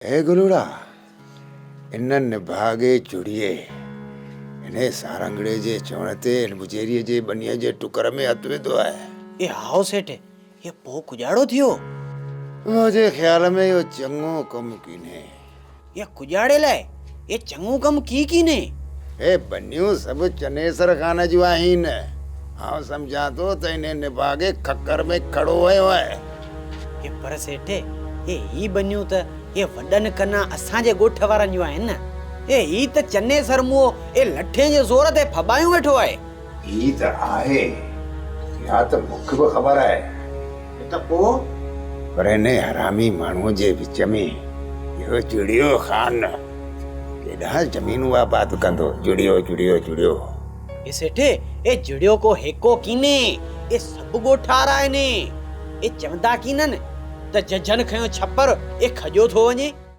ए गुलूड़ा इन्हनि भागे चुड़िए इन्हें सारंगड़े जे चवण ते मुजेरीअ जे बनीअ जे टुकर में हथ विधो आहे। ए हाओ सेठ ये पो कुजाड़ो थियो। मुझे ख्याल में यो चङो कम कीने। ये कुजाड़े लाए ये चङो कम कीने। ए बनियूं सब चनेसर खान जूं आहिनि। हाँ समझा तो त इन्हें निभागे खक्कर में खड़ो हुयो आहे। ये पर सेठ ये ही बनियूं त ये वडन कना असां जे गोठ वारन जूं आहिनि। ए ही त चनेसर मुओ ए लठे जे जोर ते फबायूं वेठो आहे। ही त आहे या त मुख भी खबर आहे त पो पर इन्हें हरामी माण्हू जे विच में यो जुड़ियो खान केॾा जमीनूं आबाद कंदो। जुड़ियो जुड़ियो जुड़ियो ए सेठ ए जुड़ियो को हेको कीने ए सब गोठारा आहिनि। ए चवंदा कीनन त जजन खयो छप्पर ए खजो थो वञे।